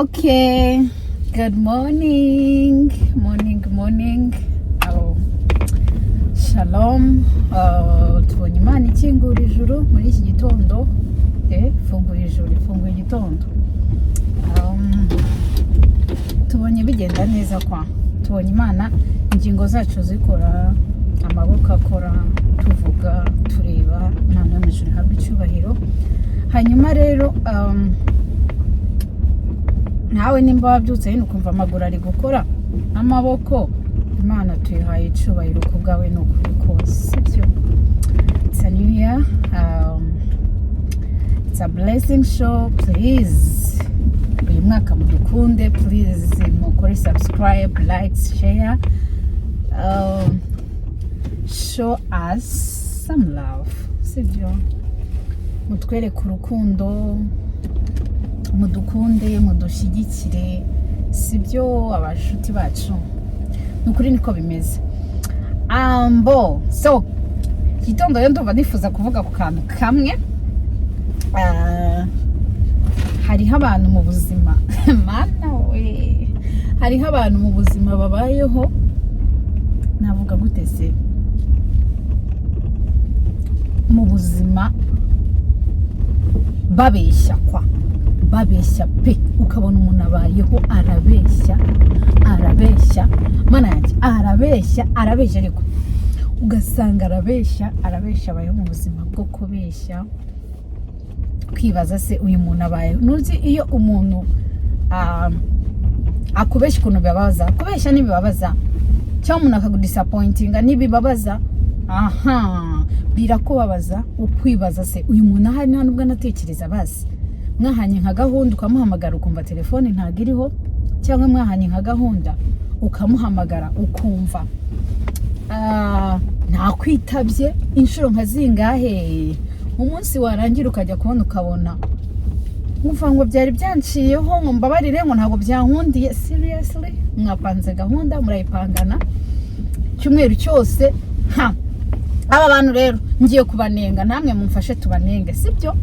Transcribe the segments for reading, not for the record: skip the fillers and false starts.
Okay, good morning. Shalom. Tubonye Imana ikingura ijuru muri iki gitondo. Fungura ijuru, fungura igitondo. Tubonye bigenda neza kwa. Tubonye Imana ingingo zacu zikora, amaboko akora, tuvuga, tureba, Imana yo ijuru habwe icyubahiro. Hanyuma rero nawe nimba wabyutse hino ukumva amaguru ari gukora amaboko, Imana tuyihaye icubahiro ku bwawe no kuri kose, sibyo? It's a new year, it's a blessing show. Please uyu mwaka mudukunde, please mukore subscribe, like, share, show us some love, sibyo? Mutwereke urukundo, mudukunde, mudushyigikire, sibyo abashuti bacu? Nukuri niko bimeze. So gitondo yo ndumva nifuza kuvuga ku kantu kamwe. Hariho abantu mu buzima mana we, hariho abantu mu buzima babayeho, navuga gute se, mu buzima babeshya pe, ukabona umuntu abayeho arabeshya mana yanjye, arabeshya ariko ugasanga arabeshya abayeho mu buzima bwo kubeshya, kwibaza se uyu muntu abayeho. Nuzi iyo umuntu akubeshya ukuntu bibabaza, kubeshya n'ibibabaza, cyangwa umuntu akagudisappointinga n'ibibabaza, birakubabaza, ukwibaza se uyu muntu ahari nta nubwo anatekereza. Basi mwahanye nka Gahunda ukamuhamagara ukumva telefone ntago iriho, cyangwa mwahanye nka Gahunda ukamuhamagara ukumva ntakwitabye inshuro nka zingahe, umunsi warangira ukajya ukabona umva ngo byari byanciyeho, ngo mbabarire, ngo ntago byankundiye. Seriously, mwapanze Gahunda murayipangana cyumweru cyose. Aba bantu rero ngiye kubanenga, namwe mumfashe tubanenge, sibyo?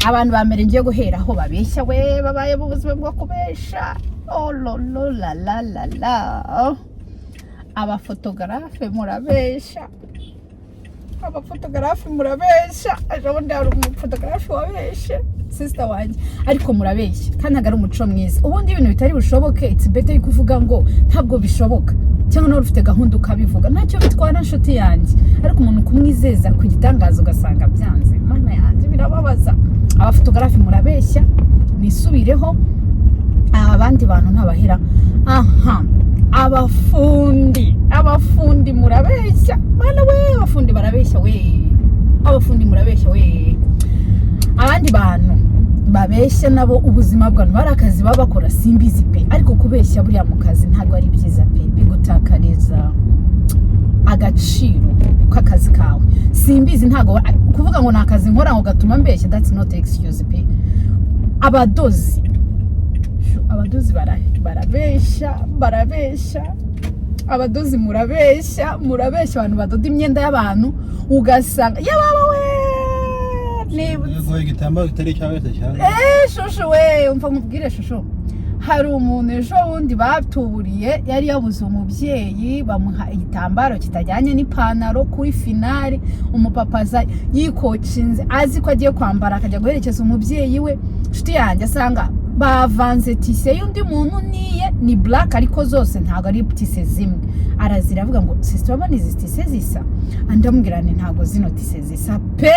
Abantu bamere ngiye guheraho babeshya we, babaye mu buzima bwo kubesha. La. Abafotogarafe murabesha, ajobundi hari umufotogarafe wabeshe sister wanjye, ariko murabeshya kandi ntabwo ari umuco mwiza. Ubundi ibintu bitari bushoboke, it's better kuvuga ngo ntabwo bishoboka, cyangwa nawe ufite gahunda ukabivuga, ntacyo bitwara nshuti yanjye. Ariko umuntu kumwizeza ku gitangazo ugasanga byanze, mana yanjye birababaza. Abafotogarafe murabeshya, nisubireho. Abandi bantu ntabahera. Abafundi murabeshya, mana we, abafundi barabeshya we, murabeshya we. Abandi bantu babeshya nabo ubuzima bw'abantu bari akazi baba bakora simbizi pe, ariko kubeshya buriya mu kazi ntabwo ari byiza pe, bigutakariza agaciro k'akazi kawe. Simbizi, ntabwo kuvuga ngo nakazi nkora ngo gatuma mbeshya, that's not excuse pe. Abadozi barabeshya, abadozi murabeshya, abantu badoda imyenda y'abantu ugasanga yababa we yego igitambaro kitari cyawe cyane. Shushu we, umva mubwire shushu, hari umuntu ejo wundi batuburiye, yari yabuze umubyeyi, bamuha igitambaro kitajyanye n'ipantaro kuri finale. Umupapaza yikocinze azi ko agiye kwambara, akajya guherekeza umubyeyi we. Nshuti yanjye asanga bavanze tise y'undi muntu, ni black ariko zose ntago ari tise zimwe. Arazira avuga ngo sister wabona izi tise zisa, andamubwira ntago zino tise zisa pe.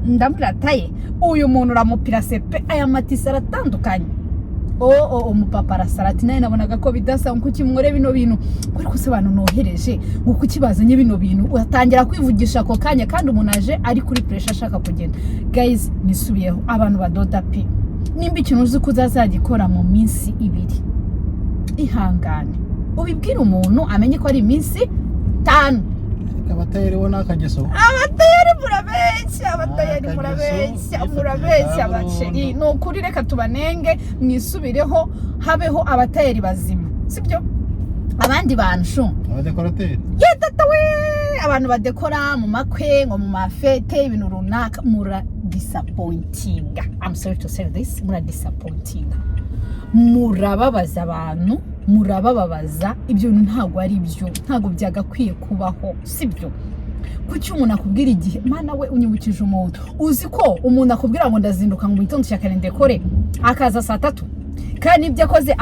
Ndamubwira taye uyu muntu uramupira se pe, aya matise aratandukanye. Umupapa arasarati, naye nabonaga ko bidasa, ngo kimwore bino bintu, ariko se abantu nohereje ngo kukibazanye bino bintu, utangira kwivugisha ako kanya kandi umuntu aje ari kuri pressure ashaka kugenda. Guys, nisubiyeho, abantu badoda pe, nimba ikintu uzi ko uzazagikora mu minsi 2, ihangane ubibwire umuntu amenye ko ari iminsi 5. Abatayeri bo nakageso, abatayeri murabeshya baceri. No kuri reka tubanenge, mwisubireho, habeho abatayeri bazima, sibyo? Abandi bantu abadekorateri tata we, abantu badekora mu makwe ngo mu mafete ibintu runaka, disappointinga. I'm sorry to say this, mura disappointinga, murababaza abantu, murababaza ibyo ntago ari byo, ntago byagakwiye kubaho, sibyo? Kuki umuntu akubwira igihe, mana we unyibukije umuntu, uzi ko umuntu akubwira ngo ndazinduka ngo mwitonde cyakarende kore akaza saa 3 kandi ibyo akoze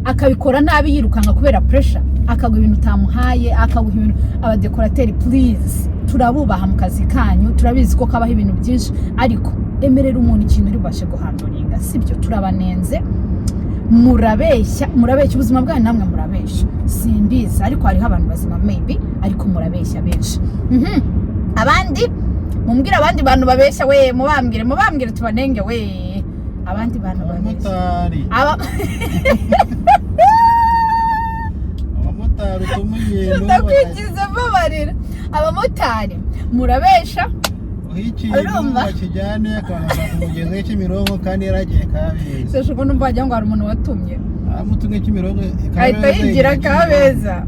akabikora nabi yirukanga kubera pressure, akagwa ibintu utamuhaye, akagwa ibintu. Abadekorateri please, turabubaha mu kazi kanyu, turabizi ko kabaho ibintu byinshi, ariko emerera umuntu ikintu uri bubashe guhanduringa, sibyo? Turabanenze, murabeshya ubuzima bwanyu, namwe murabeshya, simbizi, ariko hariho abantu bazima maybe, ariko murabeshya benshi. Abandi mumbwira abandi bantu babeshya, we mubambwire tubanenge, we abandi bantu babeshya abamotari tumugenda ndakwigiza babarira. Abamotari murabeshya, urumva kijyane akaza kumugeze cy'imirongo kandi yaragiye Kabeza. Sesho ko numva ngo hari umuntu watumye amutumye cy'imirongo ahita yigira Kabeza.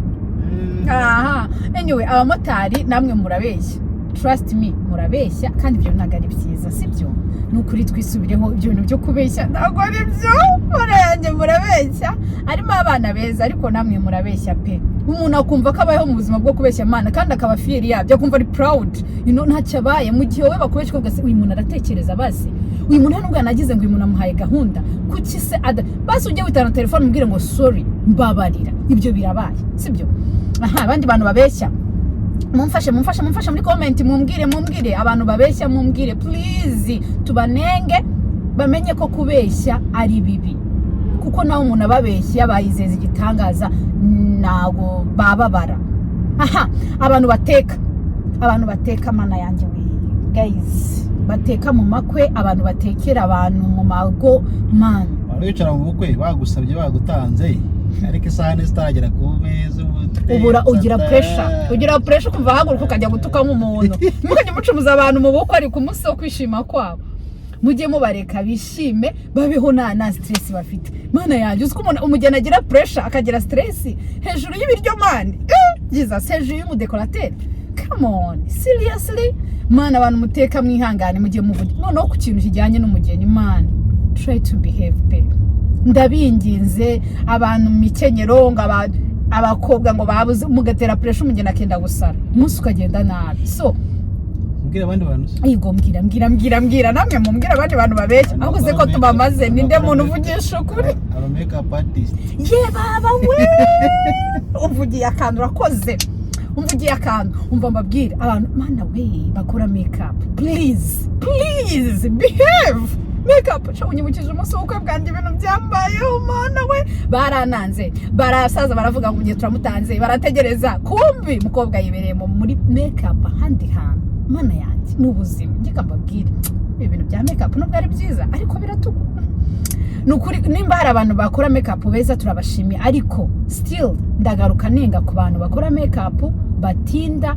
Anyway, abamotari namwe murabeshya, trust me, murabeshya kandi ibyo ntago ari byiza, sibyo? Nukuri twisubireho, ibyo bintu byo kubeshya ntago ari byo, murenge murabeshya. Arimo abana beza, ariko namwe murabeshya pe. Umuntu akumva ko abayeho mu buzima bwo kubeshya Imana kandi akaba fier yabyo, akumva ari proud, ntacyo abaye. Mu gihe wowe bakubeshya ko gase uyu muntu aratekereza basi, uyu muntu nubwo nagize ngo uyu muntu amuhaye gahunda, kuki se basi ujye witana telefone umbwire ngo sorry mbabarira, ibyo birabaye, sibyo? Abandi bantu babeshya mumfashe muri comment, mumbwire abantu babeshya, mumbwire please, tubanenge bamenye ko kubeshya ari bibi, kuko nawe umuntu ababeshya bayizeza igitangaza nago bababara. Abantu bateka mana yanjye we guys, bateka mu makwe, abantu batekera abantu mu mago man, wicara mu bukwe bagusabye bagutanze ariko isahani zitaragera ku meza, ugira pressure kuva haguruka ukajya gutuka nk'umuntu. Mukajya mucumuza abantu mu bukwe ari ku munsi wo kwishima kwabo, mujye mubareka bishime, babeho nta stress bafite. Mana yanjye uzi ko umugeni agira pressure akagira stress hejuru y'ibiryo man, Jesus, hejuru y'umudekorateri. Come on, seriously man, abantu muteka mwihangane mujye muvuge noneho ku kintu kijyanye n'umugeni man, try to behave pe. Ndabinginze abantu mikenyero ngo abakobwa ngo babuze, mugatera pressure umugeni akenda gusara, umunsi ukagenda nabi. So mbwira abandi bantu, yigo mbwira namwe mumbwira abandi bantu babeshya, ahubwo se ko tubamaze, ninde muntu uvugisha ukuri? aba makeup artist baba we uvugiye akantu urakoze, umvugiye akantu, umva mbabwira abantu mana we bakora makeup, please behave. Makeup unyibukije umunsi w'ubukwe bwanjye, ibintu byambayeho mana we, barananze, barasaza, baravuga ngo ugiye turamutanze, barategereza, kumbi mukobwa yibereye muri makeup ahandi hantu. Mana yanjye n'ubuzima ngika mbabwire, ibintu bya makeup nubwo ari byiza ariko biratugu. Nukuri nimba hari abantu bakora makeup beza turabashimiye, ariko still ndagaruka nenga ku bantu bakora makeup batinda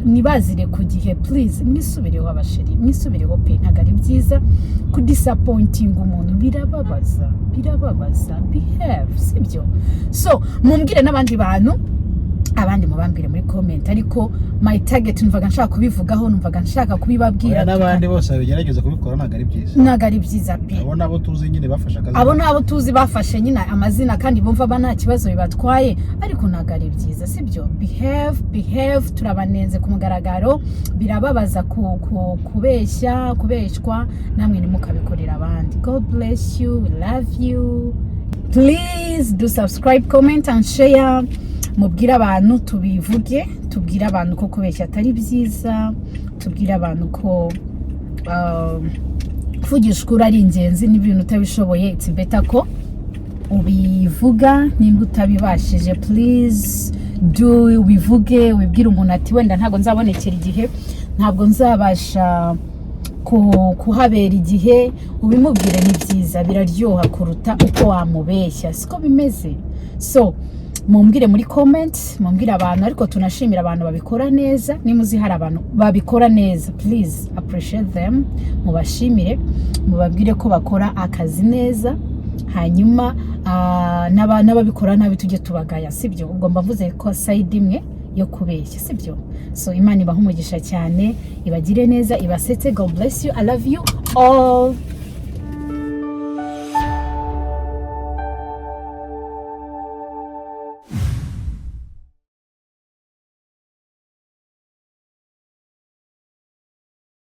nibazire ku gihe. Please mwisubireho abasheri, mwisubireho pe, ntago ari byiza ku disappointing umuntu, birababaza. Behave, sibyo? So mumbwire n'abandi bantu, abandi mubambire muri comment, ariko my target numvaga nshaka kubivugaho, numvaga nshaka kubibabwira. N'abandi bose bagerageza kubikora ntago ari byiza pe. Abo tuzi nyine bafashe akazi, abo tuzi bafashe nyine amazina kandi bumva nta kibazo bibatwaye, ariko ntago ari byiza, sibyo? Behave, turabanenze ku mugaragaro, birababaza kubeshywa, namwe nimukabikorera abandi. God bless you, we love you. Please do subscribe, comment and share. Mubwira abantu tubivuge, tubwira abantu ko kubeshya atari byiza, tubwira abantu ko kuvugisha ukuri ari ingenzi, n'ibintu utabishoboye it's better ko ubivuga. Nimba utabibashije please do ubivuge, wibwira umuntu ati wenda ntago nzabonekera igihe, ntabwo nzabasha kuhabera igihe, ubimubwire ni byiza, biraryoha kuruta uko wamubeshya, siko bimeze. So mumbwire muri comment, mumbwire abantu, ariko tunashimira abantu babikora neza. Nimuzi hari abantu babikora neza, please appreciate them, mubashimire, mubabwire ko bakora akazi neza, hanyuma n'ababikora nabi tujye tubagaya, sibyo? Ubwo mbavuze ko side imwe yo kubeshya sibyo. So Imana ibaha umugisha cyane, ibagire neza, ibasetse. God bless you, I love you all.